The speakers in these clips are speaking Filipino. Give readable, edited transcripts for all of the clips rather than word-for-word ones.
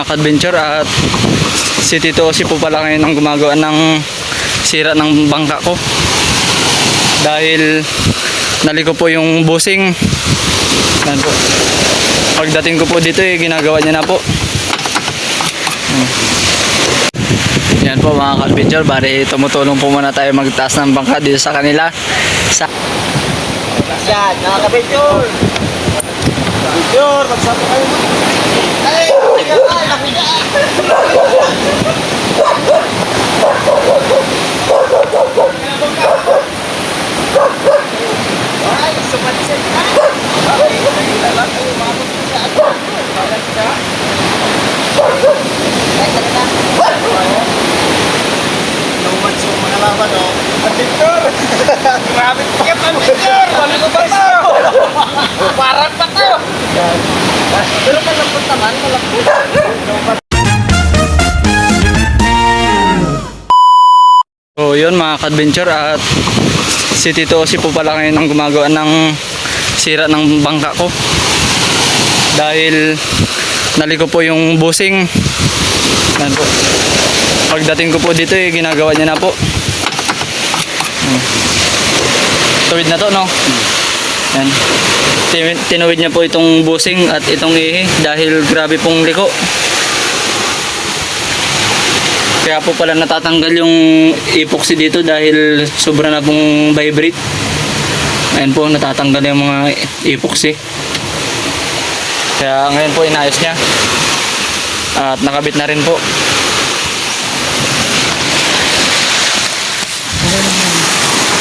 mga ka-adventure, at si Tito Osi po pala ngayon ang gumagawa ng sira ng bangka ko dahil naliko po yung busing. Yan po. Pagdating ko po dito ginagawa niya na po. Yan po mga ka-adventure, bari tumutulong po muna tayo magtaas ng bangka dito sa kanila. Yan, mga ka-adventure! Adventure, magsama kayo. Ay, nakita! Ay, sumatsin na! Ay, nakita lang kayo, mga ka-adventure. Ay, talaga. Lumats yung mga laban, oh. Adventure! Grabe tikip, adventure! Ano ko ba ito? Parang pa ito! Pero malambot naman, malambot. So yun mga ka-adventure, at si Tito Osi po pala ngayon ang gumagawa ng sira ng bangka ko dahil naliko po yung busing. Yan po. Pagdating ko po dito ginagawa niya na po. Tuwid na to, no? Yan. Tinuwid niya po itong busing at itong ihi dahil grabe pong liko. Kaya po pala natatanggal yung epoxy dito dahil sobra na pong vibrate. Ayan po, natatanggal yung mga epoxy. Kaya ngayon po inayos niya. At nakabit na rin po.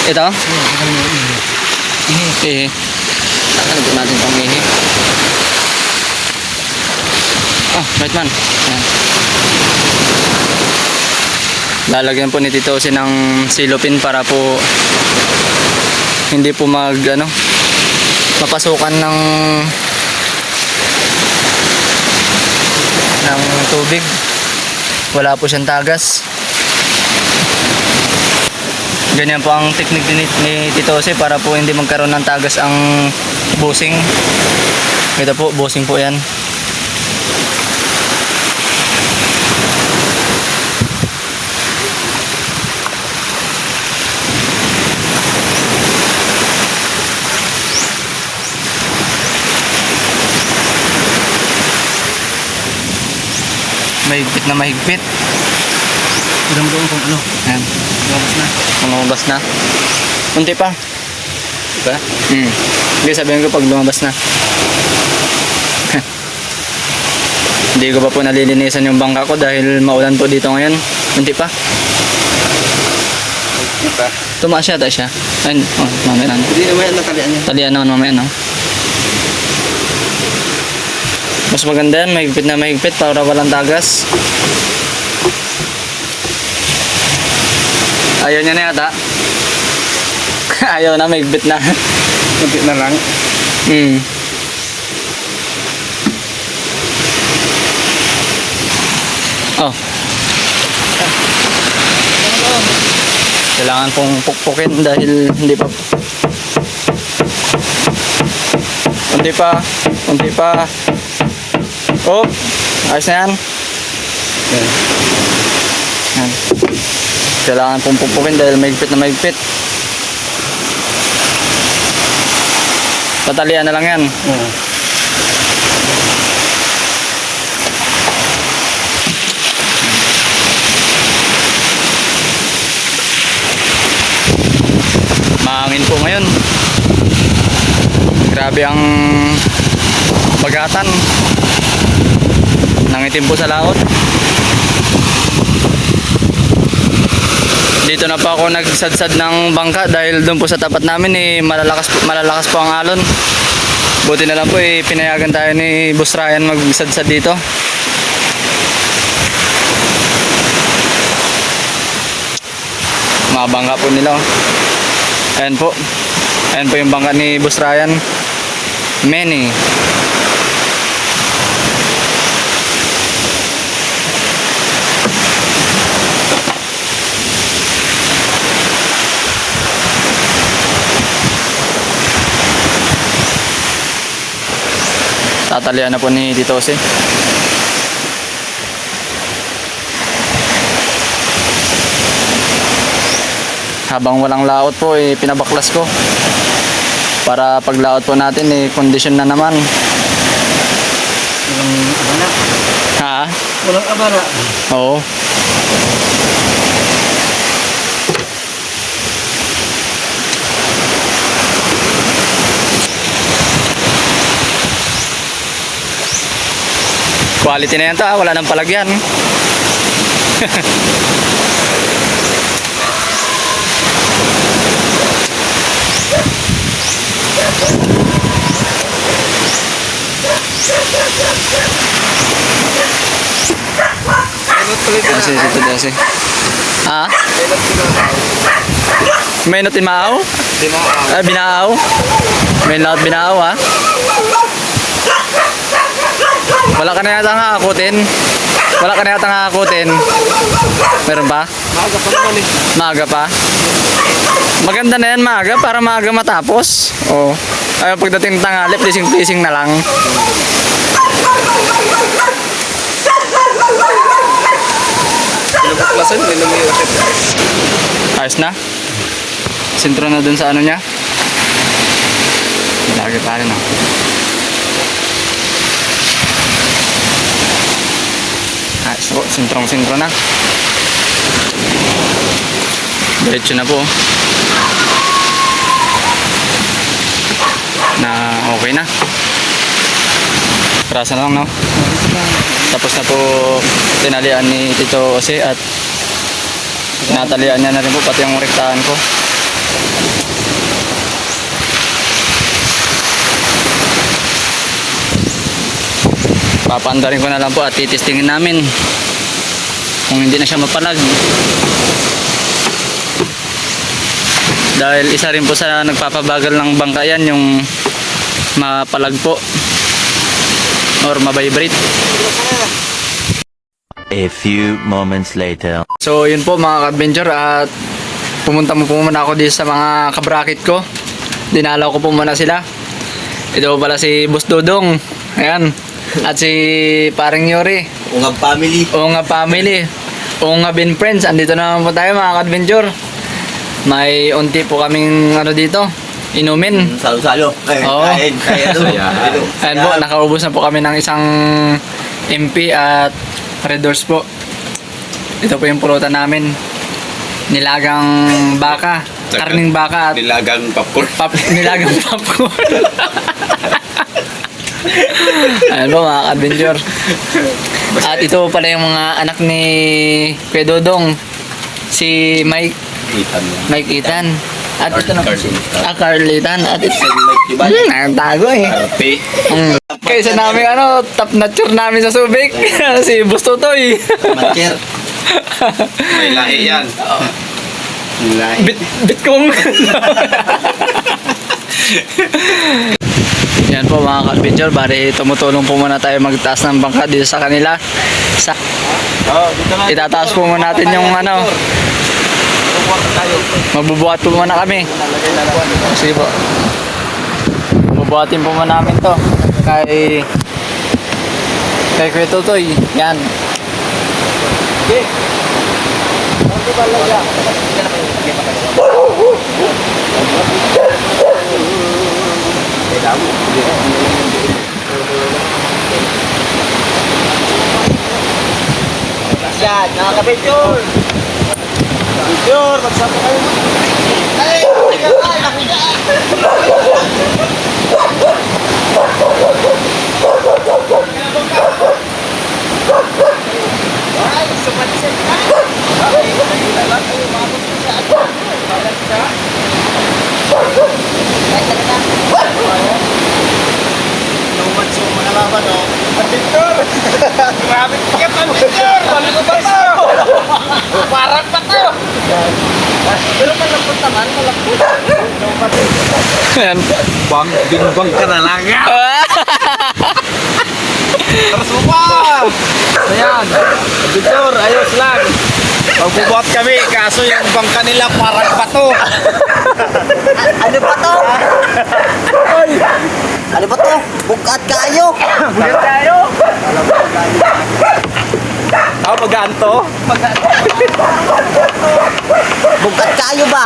Ito? Ihi. Takalin po natin itong ihi. Right man. Ayan. Lalagyan po ni Tito Osi ng silopin para po hindi po mapasukan ng tubig. Wala po siyang tagas. Ganyan po ang technique ni Tito Osi para po hindi magkaroon ng tagas ang busing. Ito po, busing po yan. Mahigpit na mahigpit. Doon kung ano. Ayan. Lumabas na. Lumabas na. Kunti pa. Diba? Hindi, sabihin ko pag lumabas na. Hindi ko pa po nalilinisan yung bangka ko dahil maulan po dito ngayon. Kunti pa. Diba? Tumaas yata siya. Ayun, mamaya na. Hindi naman yan natalian niya. Talian naman mamaya na. Mas maganda yan, mahigpit na mahigpit para walang tagas. Ayaw niya na yata. Ayaw na, mahigpit na. Kunti na lang. Oh. Kailangan pong pukpukin dahil hindi pa. Kunti pa. Kunti pa. Oh, ayos na yan. Yan. Kailangan pong pupukin dahil mahigpit na mahigpit. Tatalian na lang yan. Mahangin po ngayon. Grabe ang bagatan. Nangitim po sa laot. Dito na pa ako nagsadsad ng bangka dahil doon po sa tapat namin malalakas po ang alon. Buti na lang po pinayagan tayo ni Boss Ryan magsadsad dito. Mga bangka po nila. Ayan po. Ayan po yung bangka ni Boss Ryan. Many. Tatalian na po ni Tito Osi. habang walang laot po, pinabaklas ko. Para pag laot po natin, kondisyon na naman. Walang abana. Ha? Walang abana. Oo. Quality na yan to, wala nang palagyan. Kasi dito dasi. Ha? May not imaaw? Ah, binaaw? May not binaaw ha? Wala ka na yata nga akutin. Wala ka na yata nga akutin. Meron ba? Maaga pa naman eh. Maaga pa? Maganda na yan maaga para maaga matapos. Oo. Ay, pagdating ng tanghali, pleasing na lang. Pinabaklasan, may lumirakit. Ayos na? Sintro na dun sa ano niya? Lagi pa rin ah. Ayos po, sintro na. Diretso na po. Na okay na. Rasa na lang no? Tapos na po tinalian ni Tito Jose at natalian niya na rin po pati yung rektahan ko. Papaandarin ko na lang po at titestingin namin kung hindi na siya mapalag. Dahil isa rin po sa nagpapabagal ng bangka yan yung mapalag po or mabibrate. A few moments later. So yun po mga ka-adventure at pumunta mo po muna ako dito sa mga kabrakit ko. Dinalaw ko po muna sila. Ito pala si Boss Dodong. Ayan. At si Paring Yuri. Ungab family. Unga family. Unga bin friends. Andito na naman po tayo mga ka-adventure. May unti po kaming ano dito. Inumin. Salo-salo. Oo. Kain. Ayan po, nakaubos na po kami ng isang MP at Red Doors po. Ito po yung pulutan namin. Nilagang baka. Karning baka at Nilagang popcorn. nilagang popcorn. Ayan po mga ka-adventure. At ito pala yung mga anak ni Kuya Dodong. Si Mike Ethan. At ito na Carlitan. At ito ang tago eh. Kaysa namin top notcher namin sa Subic. Si Bustotoy. Matcher. May lahi yan. Lahi. Bitkong. Yan po mga ka-adventure. Bari tumutulong po muna tayo magtaas ng bangka dito sa kanila. Itataas po muna natin yung magbubuhat po muna kami. Sige po. Bubuhatin po muna namin to kay Kuya Tutoy. Yan. Okay. Yan, nakaka-picture. Picture, magsama kayo. Ay, nakiga. Ay, sumansin ka. Mga laban, oh. Picture! Grabe pikit ang picture! Balik ko ba ito? Parang pa ito! Pero malapot naman, malapot. Yan. Bingbang ka na lang. Taras mo pa! Ayan. Picture, ayos lang. Magbubuhat kami, kaso yung bangka nila parang pato. Ano ba to? Ano ba to? Bukat kayo. Bugat tayo. Magaan to. Bukat kayo ba?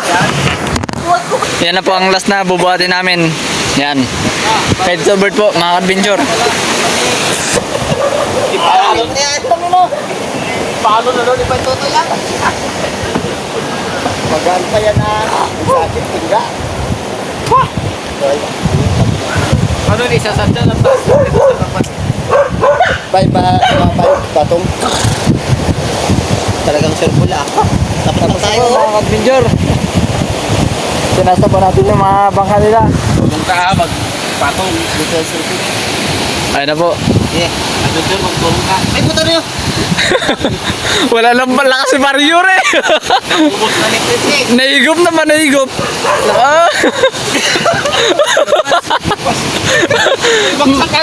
Yan na po ang last na bubuhatin namin. Yan. Heads over po mga adventure. Ipalo na yan. Palo na doon, iba ito yan. Magaan pa yan na sakit tingga. Ano ni sasanda ng taas? Bye bye, patong. Talagang surbula. Tapos na tayo. Mga adventure. Sinasa po natin yung mga bangka nila. Kung ka magpatong dito sa surfing. Ayun na po. Yeah. Ano doon, magpulong ka. Ay, puto na yun. Wala lang pala kasi Mario eh. Ubus na ni Chrissy. Naigop naman, naigop. Ah. Bagsak ka.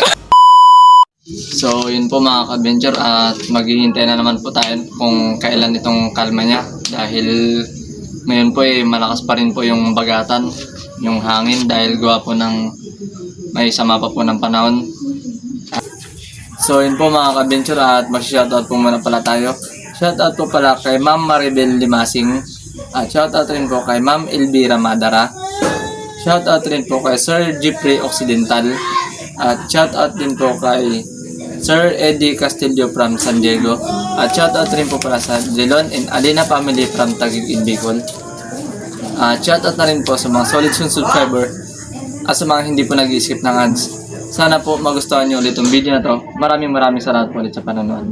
So yun po mga ka-adventure at maghihintay na naman po tayo kung kailan itong kalma niya dahil ngayon po malakas pa rin po yung bagatan, yung hangin dahil gawa po ng may sama pa po ng panahon. So yun po mga ka-adventure at mag-shoutout po muna pala tayo. Shoutout po pala kay Ma'am Maribel Limasing at shoutout rin po kay Ma'am Elvira Madara. Shoutout rin po kay Sir Jeffrey Occidental at shoutout din po kay Sir Eddie Castillo from San Diego at shoutout rin po pala sa Delon and Alina family from Taguig in Bicol. At shoutout na rin po sa mga solid subscriber at sa mga hindi po nag-skip ng ads. Sana po magustuhan nyo ulit yung video na to. Maraming salamat po ulit sa panonood.